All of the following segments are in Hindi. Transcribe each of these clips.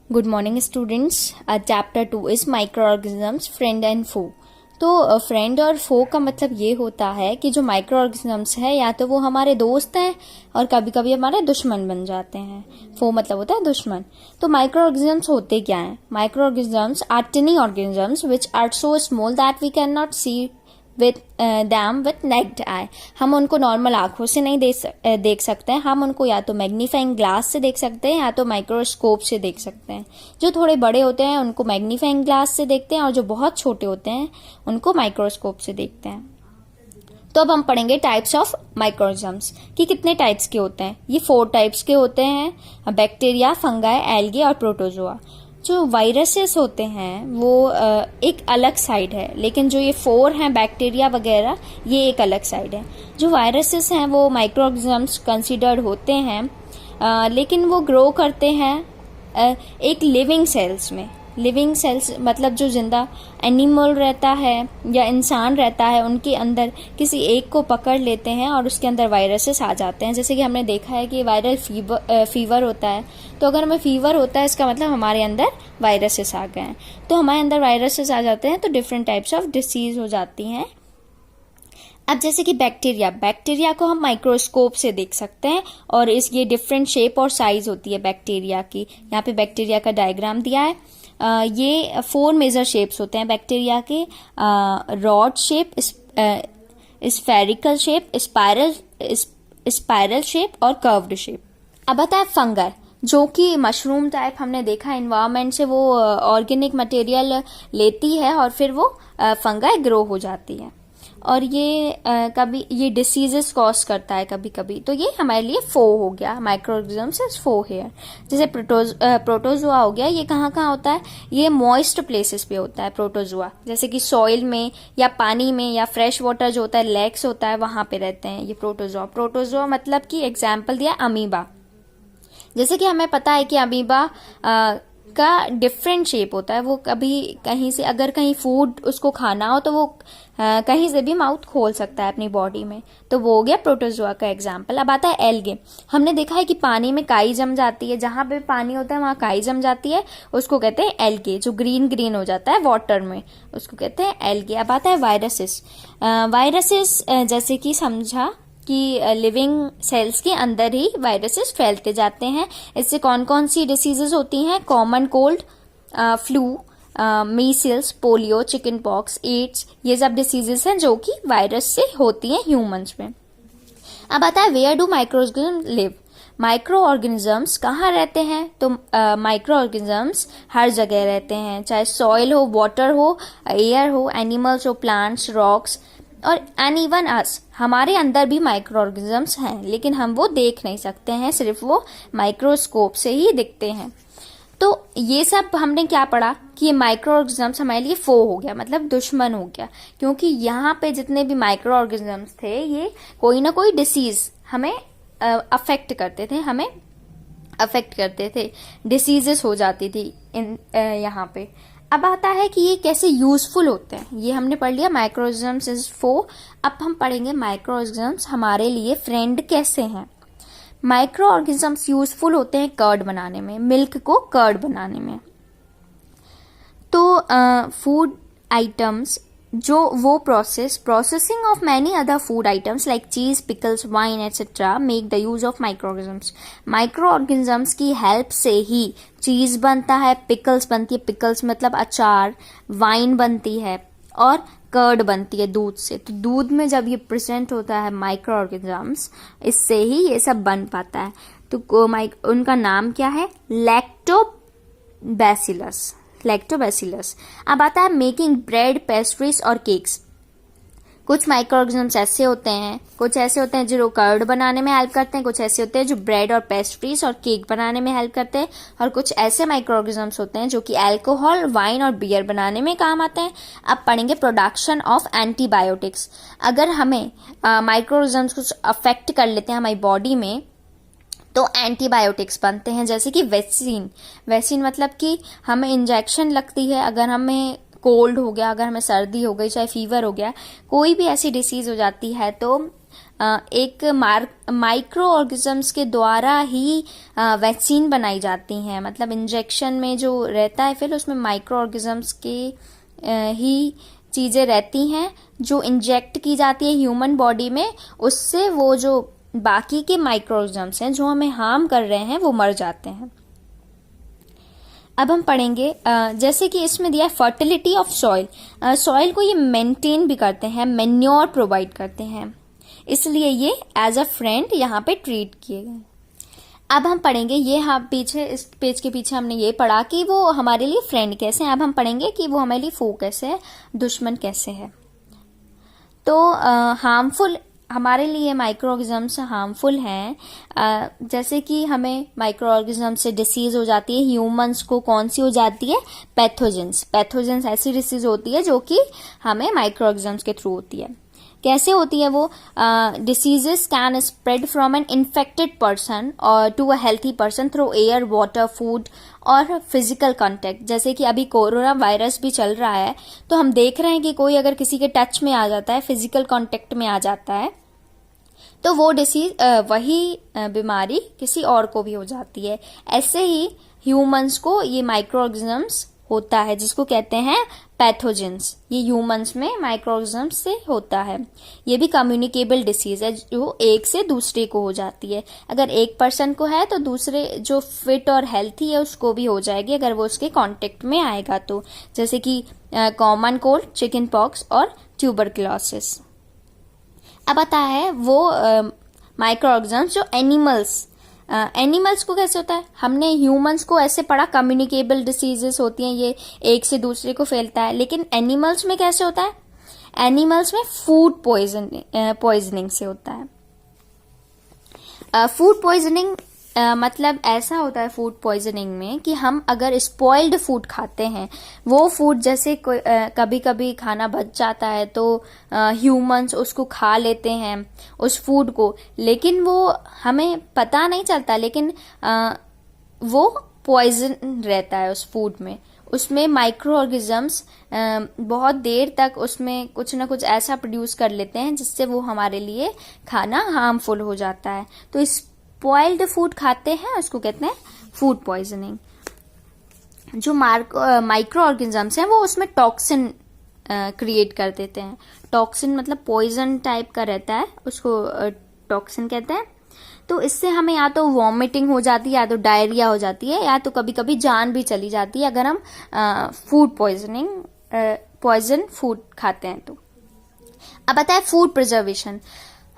Good morning students. Chapter 2 is microorganisms friend and foe. तो फ्रेंड और फो का मतलब ये होता है कि जो माइक्रो ऑर्गेनिजम्स है या तो वो हमारे दोस्त हैं और कभी कभी हमारे दुश्मन बन जाते हैं। फो मतलब होता है दुश्मन। तो माइक्रो ऑर्गेनिजम्स होते क्या हैं? Microorganisms are tiny organisms which are so small that we can not see with them with naked eye. हम उनको नॉर्मल आंखों से नहीं देख सकते हैं। हम उनको या तो मैग्नीफाइंग ग्लास से देख सकते हैं या तो माइक्रोस्कोप से देख सकते हैं। जो थोड़े बड़े होते हैं उनको मैग्नीफाइंग ग्लास से देखते हैं और जो बहुत छोटे होते हैं उनको माइक्रोस्कोप से देखते हैं। तो अब हम पढ़ेंगे टाइप्स ऑफ माइक्रोऑर्गेनिजम्स कि कितने टाइप्स के होते हैं। ये 4 टाइप्स के होते हैं, बैक्टीरिया, फंगाई, एल्गी और प्रोटोजोआ। जो वायरसेस होते हैं वो एक अलग साइड है, लेकिन जो ये 4 हैं बैक्टीरिया वगैरह, ये एक अलग साइड है। जो वायरसेस हैं वो माइक्रो ऑर्गेनिजम्स कंसिडर्ड होते हैं, लेकिन वो ग्रो करते हैं एक लिविंग सेल्स में। लिविंग सेल्स मतलब जो जिंदा एनिमल रहता है या इंसान रहता है, उनके अंदर किसी एक को पकड़ लेते हैं और उसके अंदर वायरसेस आ जाते हैं। जैसे कि हमने देखा है कि वायरल फीवर होता है, तो अगर हमें फीवर होता है इसका मतलब हमारे अंदर वायरसेस आ गए हैं। तो हमारे अंदर वायरसेस आ जाते हैं तो डिफरेंट टाइप्स ऑफ डिसीज हो जाती हैं। अब जैसे कि बैक्टीरिया को हम माइक्रोस्कोप से देख सकते हैं और ये डिफरेंट शेप और साइज होती है बैक्टीरिया की। यहाँ पे बैक्टीरिया का डायग्राम दिया है। ये 4 मेजर शेप्स होते हैं बैक्टीरिया के, rod shape, spherical shape, spiral shape और कर्व्ड शेप। अब आता है फंगस, जो कि मशरूम टाइप हमने देखा एनवायरनमेंट से वो ऑर्गेनिक मटेरियल लेती है और फिर वो फंगाई ग्रो हो जाती है और ये कभी ये डिसीजेस कॉज करता है कभी कभी। तो ये हमारे लिए फो हो गया, microorganisms is four here. जैसे प्रोटोजोआ हो गया, ये कहाँ कहाँ होता है? ये मॉइस्ट प्लेसेस पे होता है प्रोटोजोआ, जैसे कि सॉइल में या पानी में या फ्रेश वाटर जो होता है, लेक्स होता है, वहां पे रहते हैं ये प्रोटोजोआ। प्रोटोजोआ मतलब कि एग्जाम्पल दिया अमीबा। जैसे कि हमें पता है कि अमीबा का डिफरेंट शेप होता है। वो कभी कहीं से अगर कहीं फूड उसको खाना हो तो वो कहीं से भी माउथ खोल सकता है अपनी बॉडी में। तो वो हो गया प्रोटोजोआ का एग्जाम्पल। अब आता है एल्गे। हमने देखा है कि पानी में काई जम जाती है, जहां पे पानी होता है वहां काई जम जाती है, उसको कहते हैं एल्गे। जो ग्रीन ग्रीन हो जाता है वाटर में, उसको कहते हैं एल्गे। अब आता है वायरसेस। वायरसेस जैसे कि समझा कि लिविंग सेल्स के अंदर ही वायरसेस फैलते जाते हैं। इससे कौन कौन सी डिसीजेस होती हैं? Common cold, flu, measles, polio, chicken pox, AIDS, ये सब डिसीजेस हैं जो कि वायरस से होती हैं ह्यूमंस में। अब आता है where do microorganism live. Microorganisms कहाँ रहते हैं? तो माइक्रो ऑर्गेनिजम्स हर जगह रहते हैं, चाहे सॉइल हो, वाटर हो, एयर हो, एनिमल्स हो, प्लांट्स, रॉक्स और एंड इवन अस। हमारे अंदर भी माइक्रो ऑर्गेनिजम्स हैं, लेकिन हम वो देख नहीं सकते हैं, सिर्फ वो माइक्रोस्कोप से ही दिखते हैं। तो ये सब हमने क्या पढ़ा कि ये माइक्रो ऑर्गेनिजम्स हमारे लिए फो हो गया, मतलब दुश्मन हो गया, क्योंकि यहाँ पे जितने भी माइक्रो ऑर्गेनिजम्स थे ये कोई ना कोई डिसीज हमें अफेक्ट करते थे, डिसीजेस हो जाती थी इन यहाँ पे। अब आता है कि ये कैसे यूजफुल होते हैं। ये हमने पढ़ लिया माइक्रो ऑर्गेनिजम्स इज फो। अब हम पढ़ेंगे माइक्रो ऑर्गेनिजम्स हमारे लिए फ्रेंड कैसे हैं। माइक्रो ऑर्गेनिजम्स यूजफुल होते हैं कर्ड बनाने में, मिल्क को कर्ड बनाने में। तो फूड आइटम्स जो वो processing of many other food items like cheese, pickles, wine etcetera make the use of microorganisms. Microorganisms की हेल्प से ही चीज बनता है, पिकल्स बनती है, पिकल्स मतलब अचार, वाइन बनती है और कर्ड बनती है दूध से। तो दूध में जब ये प्रेजेंट होता है माइक्रो ऑर्गेनिजम्स, इससे ही ये सब बन पाता है। तो उनका नाम क्या है? लैक्टोबैसिलस। अब आता है मेकिंग ब्रेड, पेस्ट्रीज और केक्स। कुछ माइक्रो ऑर्गेनिजम्स ऐसे होते हैं, कुछ ऐसे होते हैं जो कर्ड बनाने में हेल्प करते हैं, कुछ ऐसे होते हैं जो ब्रेड और पेस्ट्रीज और केक बनाने में हेल्प करते हैं, और कुछ ऐसे माइक्रो ऑर्गेनिजम्स होते हैं जो कि अल्कोहल, वाइन और बियर बनाने में काम आते हैं। अब पढ़ेंगे प्रोडक्शन ऑफ एंटीबायोटिक्स। अगर हमें माइक्रो ऑर्गेनिजम्स कुछ अफेक्ट कर लेते हैं हमारी बॉडी में तो एंटीबायोटिक्स बनते हैं, जैसे कि वैक्सीन मतलब कि हमें इंजेक्शन लगती है अगर हमें कोल्ड हो गया, अगर हमें सर्दी हो गई, चाहे फीवर हो गया, कोई भी ऐसी डिसीज हो जाती है तो एक माइक्रो ऑर्गेनिजम्स के द्वारा ही वैक्सीन बनाई जाती हैं। मतलब इंजेक्शन में जो रहता है फिर उसमें माइक्रो ऑर्गेनिजम्स के ही चीज़ें रहती हैं जो इंजेक्ट की जाती है ह्यूमन बॉडी में। उससे वो जो बाकी के माइक्रो ऑर्गेनिजम्स हैं जो हमें हार्म कर रहे हैं वो मर जाते हैं। अब हम पढ़ेंगे जैसे कि इसमें दिया है फर्टिलिटी ऑफ सॉइल। सॉइल को ये मेंटेन भी करते हैं, मेन्योर प्रोवाइड करते हैं, इसलिए ये एज अ फ्रेंड यहाँ पे ट्रीट किए गए। अब हम पढ़ेंगे ये पीछे इस पेज के पीछे हमने ये पढ़ा कि वो हमारे लिए फ्रेंड कैसे हैं। अब हम पढ़ेंगे कि वो हमारे लिए फो कैसे है, दुश्मन कैसे है। तो हार्मफुल हमारे लिए माइक्रो ऑर्गेनिजम्स हार्मफुल हैं। जैसे कि हमें माइक्रो ऑर्गेनिजम से डिसीज हो जाती है। ह्यूमंस को कौन सी हो जाती है? पैथोजेंस ऐसी डिसीज होती है जो कि हमें माइक्रो ऑर्गेनिजम्स के थ्रू होती है। कैसे होती है वो? Diseases can spread from an infected person और to a healthy person through air, water, food और फिजिकल कांटेक्ट। जैसे कि अभी कोरोना वायरस भी चल रहा है, तो हम देख रहे हैं कि कोई अगर किसी के टच में आ जाता है, फिजिकल कांटेक्ट में आ जाता है, तो वो डिसीज वही बीमारी किसी और को भी हो जाती है। ऐसे ही ह्यूमंस को ये माइक्रो ऑर्गेनिजम्स होता है जिसको कहते हैं पैथोजेंस। ये ह्यूमंस में माइक्रो ऑर्गेनिजम्स से होता है। ये भी कम्युनिकेबल डिसीज है जो एक से दूसरे को हो जाती है। अगर एक पर्सन को है तो दूसरे जो फिट और हेल्थी है उसको भी हो जाएगी अगर वो उसके कांटेक्ट में आएगा तो। जैसे कि कॉमन कोल्ड, चिकन पॉक्स और ट्यूबरक्लोसिस। अब आता है वो माइक्रो ऑर्गेनिजम्स जो एनिमल्स को कैसे होता है? हमने ह्यूमंस को ऐसे पढ़ा, कम्युनिकेबल डिसीजेस होती हैं, ये एक से दूसरे को फैलता है। लेकिन एनिमल्स में कैसे होता है? एनिमल्स में फूड पॉइजनिंग से होता है। फूड पॉइजनिंग मतलब ऐसा होता है फूड पॉइजनिंग में कि हम अगर स्पॉइल्ड फूड खाते हैं, वो फूड जैसे कभी कभी खाना बच जाता है तो ह्यूमंस उसको खा लेते हैं उस फूड को, लेकिन वो हमें पता नहीं चलता, लेकिन वो पॉइजन रहता है उस फूड में। उसमें माइक्रो ऑर्गेनिजम्स बहुत देर तक उसमें कुछ ना कुछ ऐसा प्रोड्यूस कर लेते हैं जिससे वो हमारे लिए खाना हार्मफुल हो जाता है। तो इस स्पॉइल्ड फूड खाते हैं उसको कहते हैं फूड पॉइजनिंग। जो माइक्रो ऑर्गेनिजम्स हैं वो उसमें टॉक्सिन क्रिएट कर देते हैं। टॉक्सिन मतलब पॉइजन टाइप का रहता है, उसको टॉक्सिन कहते हैं। तो इससे हमें या तो वॉमिटिंग हो जाती है, या तो डायरिया हो जाती है, या तो कभी कभी जान भी चली जाती है अगर हम फूड पॉइजन फूड खाते हैं तो। अब आता है फूड प्रिजर्वेशन।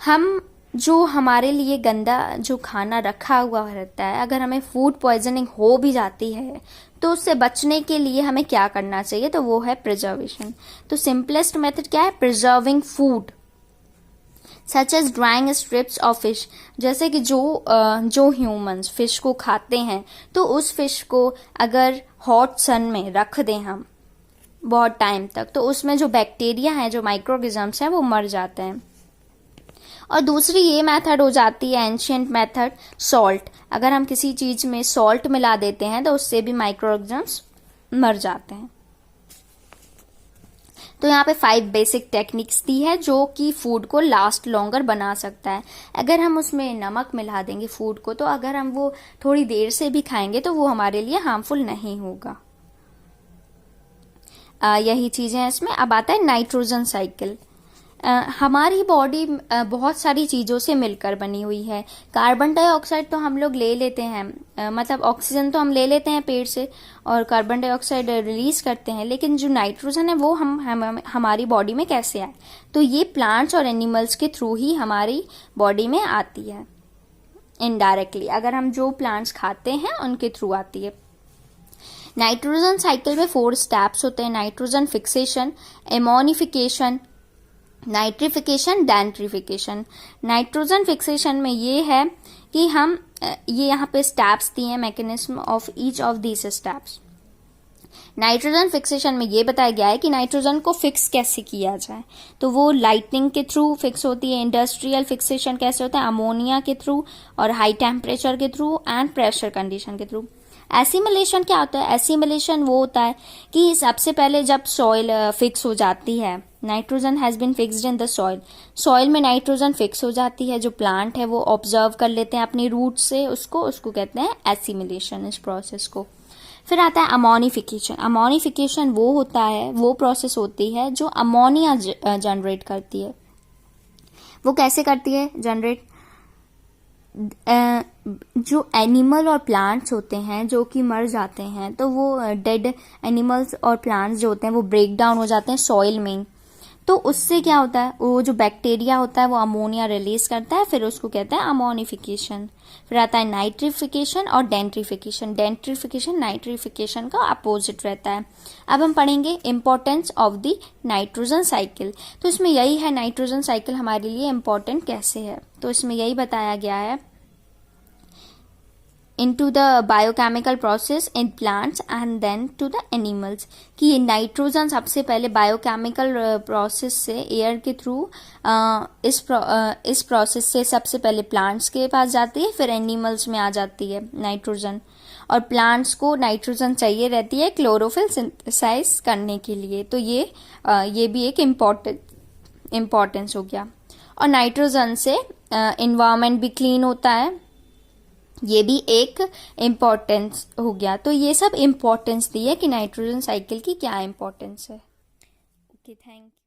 हम जो हमारे लिए गंदा जो खाना रखा हुआ रहता है, अगर हमें फूड पॉइजनिंग हो भी जाती है तो उससे बचने के लिए हमें क्या करना चाहिए? तो वो है प्रिजर्वेशन। तो सिंपलेस्ट मेथड क्या है? Preserving food such as drying strips of fish. जैसे कि जो ह्यूमंस फिश को खाते हैं तो उस फिश को अगर हॉट सन में रख दें हम बहुत टाइम तक, तो उसमें जो बैक्टीरिया हैं, जो माइक्रो ऑर्गेनिजम्स हैं, वो मर जाते हैं। और दूसरी ये मेथड हो जाती है एंशिएंट मेथड, सॉल्ट। अगर हम किसी चीज में सॉल्ट मिला देते हैं तो उससे भी माइक्रो ऑर्गेनिजम्स मर जाते हैं। तो यहाँ पे 5 बेसिक टेक्निक्स दी है जो कि फूड को लास्ट लॉन्गर बना सकता है। अगर हम उसमें नमक मिला देंगे फूड को, तो अगर हम वो थोड़ी देर से भी खाएंगे तो वो हमारे लिए हार्मफुल नहीं होगा। यही चीजें हैं इसमें। अब आता है नाइट्रोजन साइकिल। हमारी बॉडी बहुत सारी चीज़ों से मिलकर बनी हुई है। कार्बन डाइऑक्साइड तो हम लोग ले लेते हैं, मतलब ऑक्सीजन तो हम ले लेते हैं पेड़ से और कार्बन डाइऑक्साइड रिलीज करते हैं, लेकिन जो नाइट्रोजन है वो हमारी बॉडी में कैसे आए? तो ये प्लांट्स और एनिमल्स के थ्रू ही हमारी बॉडी में आती है इनडायरेक्टली। अगर हम जो प्लांट्स खाते हैं उनके थ्रू आती है। नाइट्रोजन साइकिल में 4 स्टेप्स होते हैं। Nitrogen fixation, ammonification, nitrification, denitrification. Nitrogen fixation में ये है कि हम ये यहाँ पे स्टेप्स दिए हैं, mechanism of each of these steps. Nitrogen fixation में ये बताया गया है कि नाइट्रोजन को फिक्स कैसे किया जाए। तो वो लाइटनिंग के थ्रू फिक्स होती है। इंडस्ट्रियल फिक्सेशन कैसे होता है? अमोनिया के थ्रू और हाई टेम्परेचर के थ्रू एंड प्रेशर कंडीशन के थ्रू। एसिमिलेशन क्या होता है? एसिमिलेशन वो होता है कि सबसे पहले जब सॉइल फिक्स हो जाती है nitrogen has been fixed in the soil, soil में नाइट्रोजन फिक्स हो जाती है, जो प्लांट है वो ऑब्जर्व कर लेते हैं अपनी रूट से उसको कहते हैं एसिमिलेशन, इस प्रोसेस को। फिर आता है अमोनिफिकेशन। अमोनिफिकेशन वो होता है, वो प्रोसेस होती है जो अमोनिया जनरेट करती है। वो कैसे करती है जनरेट? जो एनिमल और प्लांट्स होते हैं जो कि मर जाते हैं, तो वो डेड एनिमल्स और प्लांट्स जो होते हैं वो ब्रेक डाउन हो जाते हैं सॉइल में, तो उससे क्या होता है, वो जो बैक्टीरिया होता है वो अमोनिया रिलीज करता है, फिर उसको कहते हैं अमोनिफिकेशन। फिर आता है नाइट्रिफिकेशन और डेंट्रिफिकेशन। डेंट्रिफिकेशन नाइट्रिफिकेशन का अपोजिट रहता है। अब हम पढ़ेंगे importance of the nitrogen cycle. तो इसमें यही है, नाइट्रोजन साइकिल हमारे लिए इंपॉर्टेंट कैसे है, तो इसमें यही बताया गया है into the biochemical process in plants and then to the animals, कि नाइट्रोजन सबसे पहले बायोकेमिकल प्रोसेस से एयर के थ्रू इस प्रोसेस से सबसे पहले प्लांट्स के पास जाती है, फिर एनिमल्स में आ जाती है नाइट्रोजन। और प्लांट्स को नाइट्रोजन चाहिए रहती है क्लोरोफिल सिंथेसाइज करने के लिए, तो ये भी एक इम्पॉर्टेंस हो गया। और नाइट्रोजन से इन्वायरमेंट भी क्लीन होता है, ये भी एक इम्पोर्टेंस हो गया। तो ये सब इम्पोर्टेंस दी है कि नाइट्रोजन साइकिल की क्या इम्पोर्टेंस है। Okay, thank you.